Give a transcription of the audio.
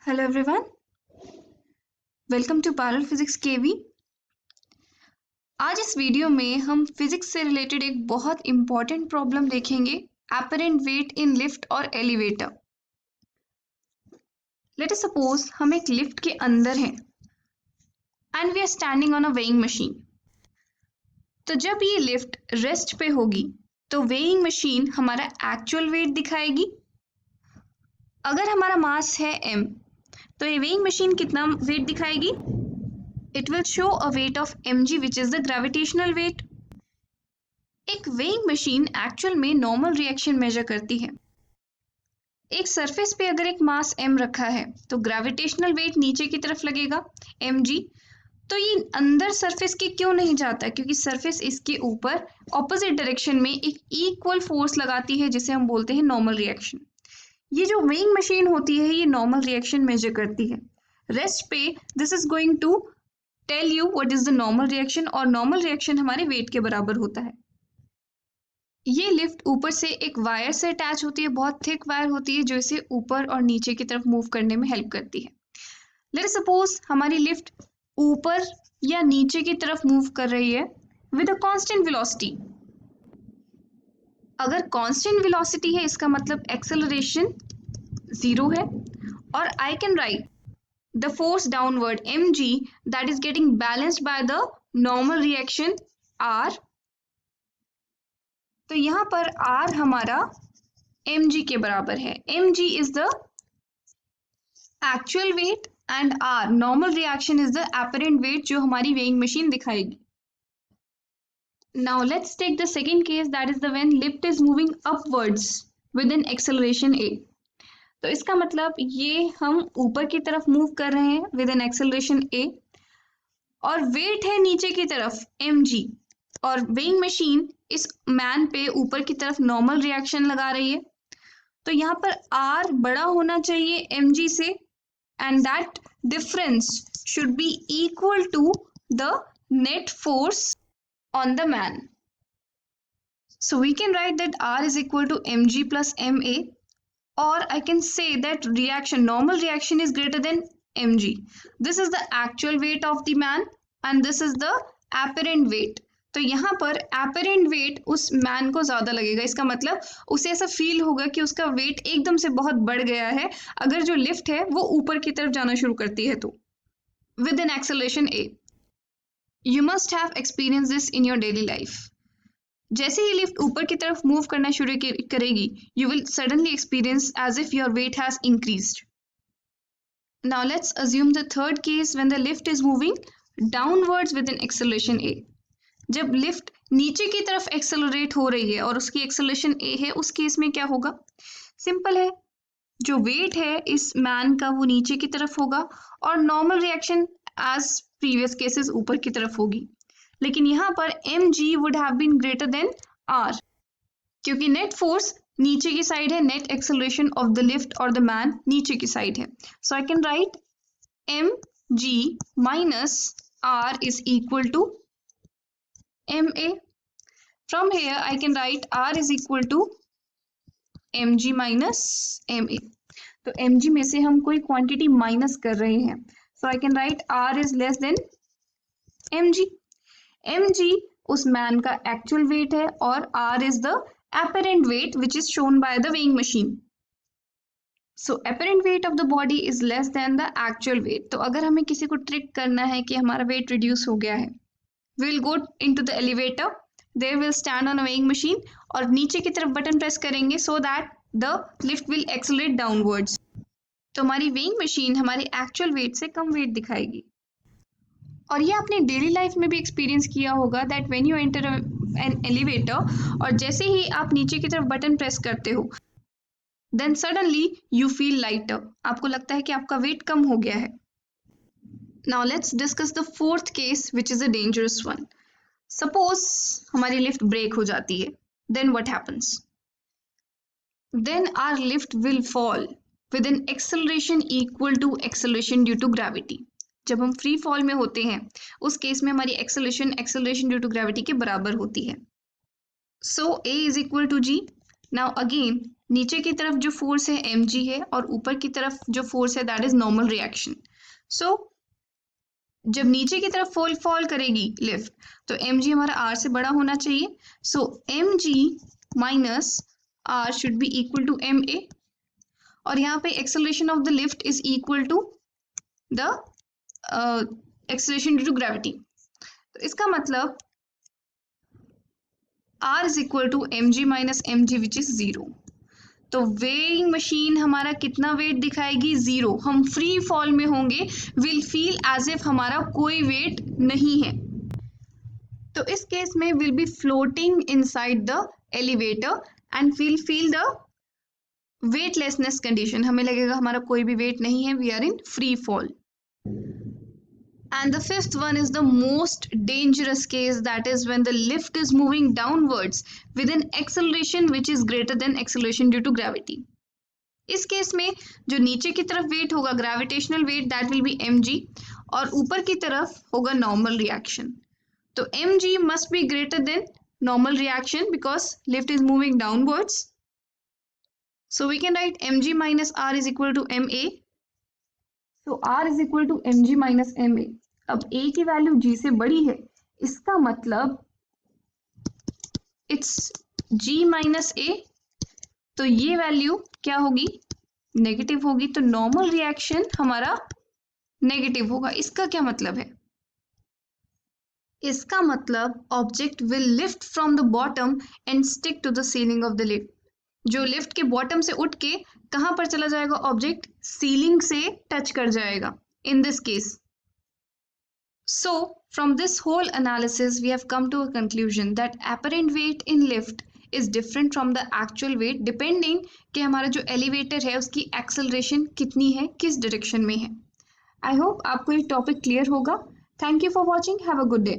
Hello everyone, welcome to parallel physics KV. आज इस video में हम फिजिक्स से रिलेटेड एक बहुत इंपॉर्टेंट प्रॉब्लम देखेंगे, एपरेंट वेट इन लिफ्ट और एलिवेटर। लेट अस सपोज हम एक लिफ्ट के अंदर हैं and we are standing on a weighing machine. तो जब ये लिफ्ट रेस्ट पे होगी तो वेइंग मशीन हमारा एक्चुअल वेट दिखाएगी। अगर हमारा मास है m, तो ये वेइंग मशीन कितना वेट दिखाएगी? It will show a weight of mg which is the gravitational weight. एक वेइंग मशीन एक्चुअल में नॉर्मल रिएक्शन मेजर करती है। एक सरफेस पे अगर एक मास m रखा है तो ग्रेविटेशनल वेट नीचे की तरफ लगेगा mg। तो ये अंदर सरफेस के क्यों नहीं जाता? क्योंकि सरफेस इसके ऊपर ऑपोजिट डायरेक्शन में एक इक्वल फोर्स लगाती है जिसे हम बोलते हैं नॉर्मल रिएक्शन। ये जो वेइंग मशीन होती है ये नॉर्मल रिएक्शन मेजर करती है। रेस्ट पे this is going to tell you what is the normal reaction, और नॉर्मल रिएक्शन हमारे वेट के बराबर होता है। ये लिफ्ट ऊपर से एक वायर से अटैच होती है, बहुत थिक वायर होती है जो इसे ऊपर और नीचे की तरफ मूव करने में हेल्प करती है। लेट अस सपोज हमारी लिफ्ट ऊपर या नीचे की तरफ मूव कर रही है विद अ कांस्टेंट वेलोसिटी। अगर कांस्टेंट वेलोसिटी है इसका मतलब एक्सेलरेशन 0 है, और आई can right the force downward mg that is getting balanced by the normal reaction r। तो यहाँ पर r हमारा mg के बराबर है। mg is the actual weight and r normal reaction is the apparent weight जो हमारी weighing machine दिखाएगी। Now let's take the second case, that is the when lift is moving upwards with an acceleration a। तो इसका मतलब ये हम ऊपर की तरफ मूव कर रहे हैं विद एन एक्सेलरेशन a, और वेट है नीचे की तरफ mg, और वेइंग मशीन इस मैन पे ऊपर की तरफ नॉर्मल रिएक्शन लगा रही है। तो यहाँ पर r बड़ा होना चाहिए mg से, and that difference should be equal to the net force on the man. So we can write that r is equal to mg plus ma, or I can say that normal reaction is greater than mg. This is the actual weight of the man and this is the apparent weight। तो यहाँ पर apparent weight उस man को ज्यादा लगेगा। इसका मतलब उसे ऐसा फील होगा कि उसका वेट एकदम से बहुत बढ़ गया है अगर जो लिफ्ट है वो ऊपर की तरफ जाना शुरू करती है तो with an acceleration a। You must have experienced this in your daily life। जैसे ही लिफ्ट ऊपर की तरफ मूव करना शुरू करेगी you will suddenly experience as if your weight has increased. Now let's assume the third case when the lift is moving downwards with an acceleration a। जब लिफ्ट नीचे की तरफ एक्सेलरेट हो रही है और उसकी एक्सेलरेशन a है, उस केस में क्या होगा? सिंपल है, जो वेट है इस मैन का वो नीचे की तरफ होगा और normal reaction as previous cases ऊपर की तरफ होगी। लेकिन यहाँ पर mg would have been greater than r, क्योंकि नेट फोर्स नीचे की साइड है, net acceleration of the lift और द मैन नीचे की साइड है। So I can write mg minus r is equal to ma। From here I can write r is equal to mg minus ma। तो mg में से हम कोई quantity minus कर रहे हैं, so I can write r is less than mg। mg उस man का एक्चुअल वेट है और r is the apparent weight which is shown by the weighing machine। So apparent weight of the body is less than the actual weight। तो अगर हमें किसी को trick करना है कि हमारा वेट रिड्यूस हो गया है, we'll go into the elevator, there will stand on a weighing machine और नीचे की तरफ बटन प्रेस करेंगे so that the lift will accelerate downwards। तो हमारी weighing machine हमारे एक्चुअल वेट से कम वेट दिखाएगी। और ये आपने डेली लाइफ में भी एक्सपीरियंस किया होगा that when you enter an elevator और जैसे ही आप नीचे की तरफ बटन प्रेस करते हो then suddenly you feel lighter, आपको लगता है कि आपका वेट कम हो गया है। Now let's discuss the fourth case which is a dangerous one. Suppose हमारी लिफ्ट ब्रेक हो जाती है, then what happens? Then our lift will fall with an acceleration equal to acceleration due to gravity. जब हम free fall में होते हैं उस केस में हमारी एक्सेलरेशन ड्यू टू ग्रेविटी के बराबर होती है। So a is equal to g। Now again नीचे की तरफ जो फोर्स है mg है और ऊपर की तरफ जो फोर्स है दैट इज नॉर्मल रिएक्शन। सो जब नीचे की तरफ फॉल करेगी लिफ्ट तो mg हमारा r से बड़ा होना चाहिए। So mg minus r should be equal to ma, और यहाँ पे acceleration of the lift is equal to the acceleration due to gravity. तो इसका मतलब r is equal to mg minus mg which is 0। तो वेइंग मशीन हमारा कितना weight दिखाएगी? 0। हम फ्री फॉल में होंगे, विल फील एज इफ हमारा कोई वेट नहीं है। तो इस केस में will be floating inside the elevator and will feel the weightlessness condition. हमें लगेगा हमारा कोई भी वेट नहीं है, we are in free fall. And the fifth one is the most dangerous case, that is when the lift is moving downwards with an acceleration which is greater than acceleration due to gravity. इस case में जो नीचे की तरफ weight होगा gravitational weight that will be mg, और ऊपर की तरफ होगा नॉर्मल रिएक्शन। तो mg must be greater than normal reaction because lift is moving downwards. So we can write mg minus r is equal to ma. So r is equal to mg minus ma. अब a की value g से बड़ी है, इसका मतलब it's g minus a, तो ये value क्या होगी? नेगेटिव होगी। तो नॉर्मल रिएक्शन हमारा नेगेटिव होगा। इसका क्या मतलब है? इसका मतलब object will lift from the bottom and stick to the ceiling of the lift. जो लिफ्ट के बॉटम से उठ के कहां पर चला जाएगा? ऑब्जेक्ट सीलिंग से टच कर जाएगा in this case. So, from this whole analysis, we have come to a conclusion that apparent weight in lift is different from the actual weight depending कि हमारा जो elevator है उसकी acceleration कितनी है, किस direction में है। I hope आपको ये topic clear होगा। Thank you for watching. Have a good day.